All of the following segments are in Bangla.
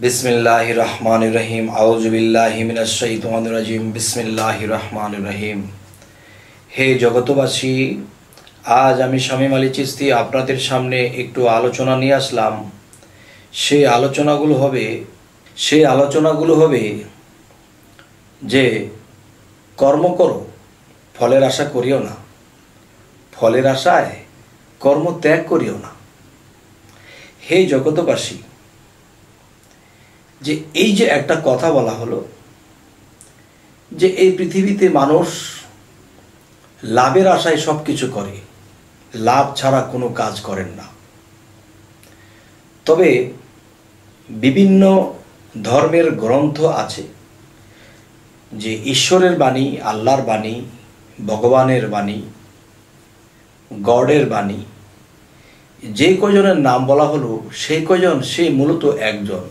बिस्मिल्लाहिर रहमानिर रहीम आऊज़ु बिल्लाहि मिनश शैतानिर रजीम बिस्मिल्लाहिर रहमानिर रहीम। हे जगतबासी, आज आमी शामीम आলী চিশতি আপনাদের সামনে একটু আলোচনা নিয়ে আসলাম। সেই আলোচনাগুলো হবে যে কর্ম করো, ফলের আশা করিও না, ফলের আশায় কর্ম ত্যাগ করিও না। হে জগতবাসী, যে এই যে একটা কথা বলা হলো যে এই পৃথিবীতে মানুষ লাভের আশায় সব কিছু করে, লাভ ছাড়া কোনো কাজ করেন না। তবে বিভিন্ন ধর্মের গ্রন্থ আছে যে ঈশ্বরের বাণী, আল্লাহর বাণী, ভগবানের বাণী, গডের বাণী, যে কয়জনের নাম বলা হলো সেই কয়জন সে মূলত একজন।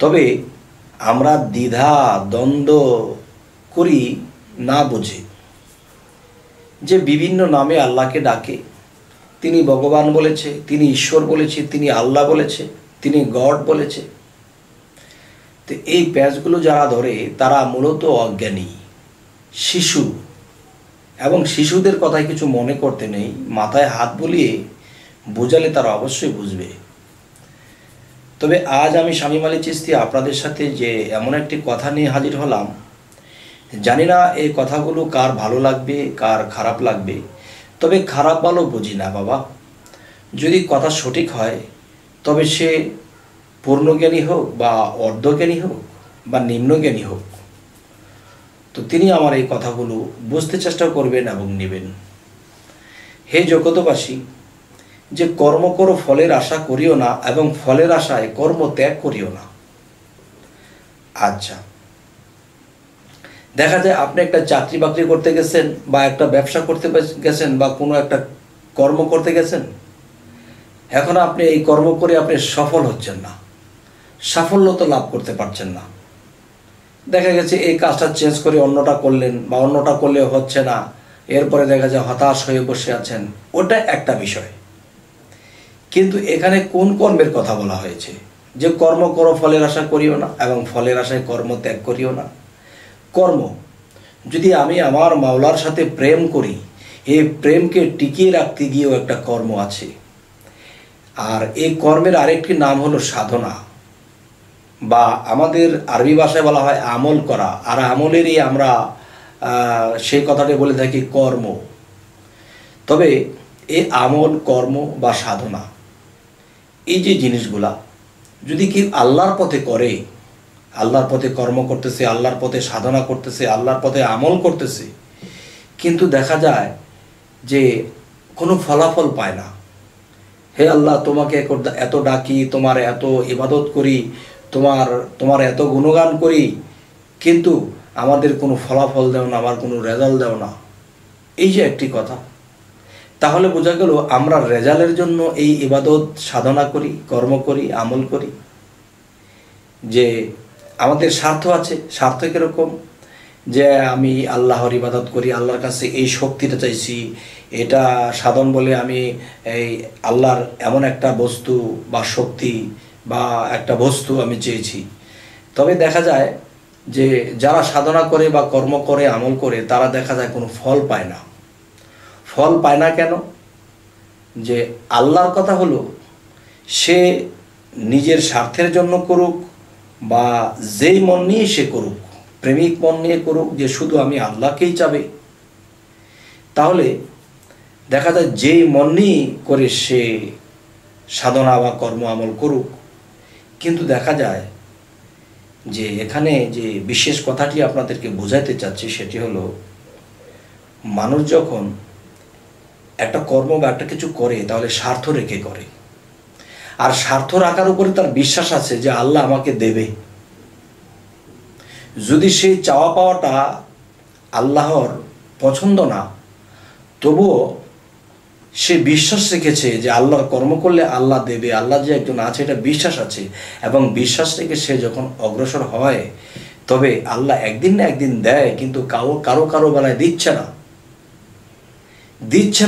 তবে আমরা দ্বিধা দ্বন্দ্ব করি না বুঝে যে বিভিন্ন নামে আল্লাহকে ডাকে। তিনি ভগবান বলেছে, তিনি ঈশ্বর বলেছে, তিনি আল্লাহ বলেছে, তিনি গড বলেছে। তো এই প্যাচগুলো যারা ধরে তারা মূলত অজ্ঞানী, শিশু, এবং শিশুদের কথায় কিছু মনে করতে নেই। মাথায় হাত বুলিয়ে বোঝালে তারা অবশ্যই বুঝবে। তবে আজ আমি শামীম আলী চিশতি আপনাদের সাথে যে এমন একটি কথা নিয়ে হাজির হলাম, জানি না এই কথাগুলো কার ভালো লাগবে কার খারাপ লাগবে। তবে খারাপ ভালো বুঝি না বাবা, যদি কথা সঠিক হয় তবে সে পূর্ণজ্ঞানী হোক বা অর্ধজ্ঞানী হোক বা নিম্নজ্ঞানী হোক, তো তিনি আমার এই কথাগুলো বুঝতে চেষ্টা করবেন এবং নেবেন। হে জগতবাসী, যে কর্ম করো ফলের আশা করিও না এবং ফলের আশায় কর্ম ত্যাগ করিও না। আচ্ছা, দেখা যায় আপনি একটা চাকরি বাকরি করতে গেছেন বা একটা ব্যবসা করতে গেছেন বা কোনো একটা কর্ম করতে গেছেন। এখন আপনি এই কর্ম করে আপনি সফল হচ্ছেন না, সাফল্য তো লাভ করতে পারছেন না। দেখা গেছে এই কাজটা চেঞ্জ করে অন্যটা করলেন বা অন্যটা করলে হচ্ছে না, এরপরে দেখা যায় হতাশ হয়ে বসে আছেন। ওটা একটা বিষয়, কিন্তু এখানে কোন কর্মের কথা বলা হয়েছে? যে কর্ম করো ফলের আশা করিও না এবং ফলের আশায় কর্ম ত্যাগ করিও না। কর্ম যদি আমি আমার মাওলার সাথে প্রেম করি, এই প্রেমকে টিকিয়ে রাখতে গিয়েও একটা কর্ম আছে। আর এই কর্মের আরেকটি নাম হলো সাধনা, বা আমাদের আরবি ভাষায় বলা হয় আমল করা। আর আমলেরই আমরা সেই কথাটি বলে থাকি কর্ম। তবে এই আমল, কর্ম বা সাধনা, এই যে জিনিসগুলা যদি কেউ আল্লাহর পথে করে, আল্লাহর পথে কর্ম করতেছে, আল্লাহর পথে সাধনা করতেছে, আল্লাহর পথে আমল করতেছে, কিন্তু দেখা যায় যে কোনো ফলাফল পায় না। হে আল্লাহ, তোমাকে এত ডাকি, তোমার এত ইবাদত করি, তোমার এত গুণগান করি, কিন্তু আমাদের কোনো ফলাফল দাও না, আমার কোনো রেজাল্ট দাও না। এই যে একটি কথা, তাহলে বোঝা গেল আমরা রেজাল্টের জন্য এই ইবাদত সাধনা করি, কর্ম করি, আমল করি। যে আমাদের স্বার্থ আছে। স্বার্থ কীরকম? যে আমি আল্লাহর ইবাদত করি, আল্লাহর কাছে এই শক্তিটা চাইছি, এটা সাধন বলে আমি এই আল্লাহর এমন একটা বস্তু বা শক্তি বা একটা বস্তু আমি চেয়েছি। তবে দেখা যায় যে যারা সাধনা করে বা কর্ম করে, আমল করে, তারা দেখা যায় কোনো ফল পায় না। ফল পায় না কেন? যে আল্লাহর কথা হলো সে নিজের স্বার্থের জন্য করুক বা যেই মন নিয়ে সে করুক, প্রেমিক মন নিয়ে করুক, যে শুধু আমি আল্লাহকেই চাবে, তাহলে দেখা যায় যেই মন নিয়ে করে সে সাধনা বা কর্ম আমল করুক, কিন্তু দেখা যায় যে এখানে যে বিশেষ কথাটি আপনাদেরকে বোঝাতে চাচ্ছি সেটি হলো, মানুষ যখন একটা কর্ম বা একটা কিছু করে তাহলে স্বার্থ রেখে করে। আর স্বার্থ রাখার উপরে তার বিশ্বাস আছে যে আল্লাহ আমাকে দেবে। যদি সেই চাওয়া পাওয়াটা আল্লাহর পছন্দ না, তবুও সে বিশ্বাস রেখেছে যে আল্লাহর কর্ম করলে আল্লাহ দেবে, আল্লাহ যে একজন আছে এটা বিশ্বাস আছে, এবং বিশ্বাস রেখে সে যখন অগ্রসর হয় তবে আল্লাহ একদিন না একদিন দেয়, কিন্তু কারো বেলায় দিচ্ছে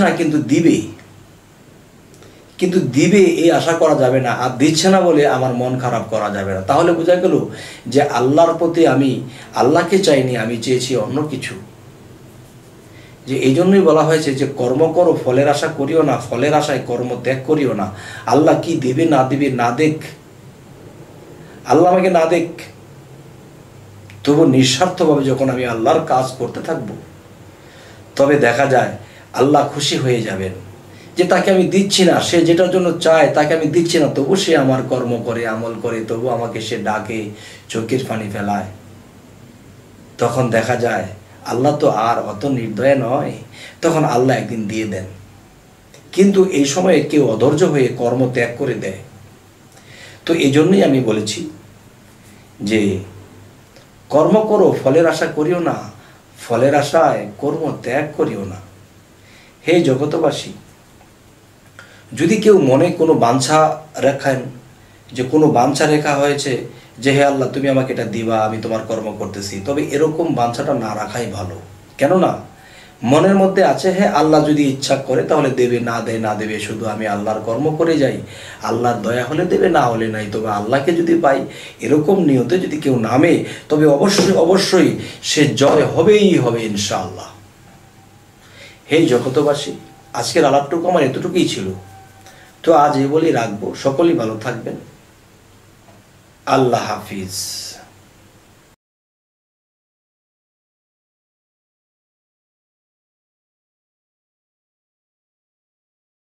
না, কিন্তু দিবেই। কিন্তু দিবে এই আশা করা যাবে না, আর দিচ্ছে না বলে আমার মন খারাপ করা যাবে না। তাহলে বোঝা গেল যে আল্লাহর প্রতি আমি আল্লাহকে চাইনি, আমি চেয়েছি অন্য কিছু। যে এই জন্যই বলা হয়েছে যে কর্ম করো, ফলের আশা করিও না, ফলের আশায় কর্ম ত্যাগ করিও না। আল্লাহ কি দেবে না দেবে না দেখ, আল্লাহ আমাকে না দেখ, তবু নিঃস্বার্থভাবে যখন আমি আল্লাহর কাজ করতে থাকব, তবে দেখা যায় আল্লাহ খুশি হয়ে যাবেন। যে তাকে আমি দিচ্ছি না, সে যেটার জন্য চায় তাকে আমি দিচ্ছি না, তবু সে আমার কর্ম করে, আমল করে, তবু আমাকে সে ডাকে, চোখের পানি ফেলায়। তখন দেখা যায় আল্লাহ তো আর অত নির্দয় নয়, তখন আল্লাহ একদিন দিয়ে দেন। কিন্তু এই সময়ে কেউ অধৈর্য হয়ে কর্ম ত্যাগ করে দেয়। তো এই জন্যই আমি বলেছি যে কর্ম করো, ফলের আশা করিও না, ফলের আশায় কর্ম ত্যাগ করিও না। হে জগতবাসী, যদি কেউ মনে কোনো বাঞ্ছা রাখেন, যে কোনো বাঞ্ছা রেখা হয়েছে যে হে আল্লাহ তুমি আমাকে এটা দিবা, আমি তোমার কর্ম করতেছি, তবে এরকম বাঞ্ছাটা না রাখাই ভালো। কেননা মনের মধ্যে আছে হ্যাঁ আল্লাহ যদি ইচ্ছা করে তাহলে দেবে, না দেয় না দেবে, শুধু আমি আল্লাহর কর্ম করে যাই, আল্লাহর দয়া হলে দেবে, না হলে নাই, তবে আল্লাহকে যদি পাই, এরকম নিয়তে যদি কেউ নামে তবে অবশ্যই অবশ্যই সে জয় হবেই হবে ইনশাআল্লাহ। হে জগতবাসী, আজকের আলাপটুকু আমার এতটুকুই ছিল। তো আজ এই বলেই রাখবো। সকলেই ভালো থাকবেন। আল্লাহ হাফিজ।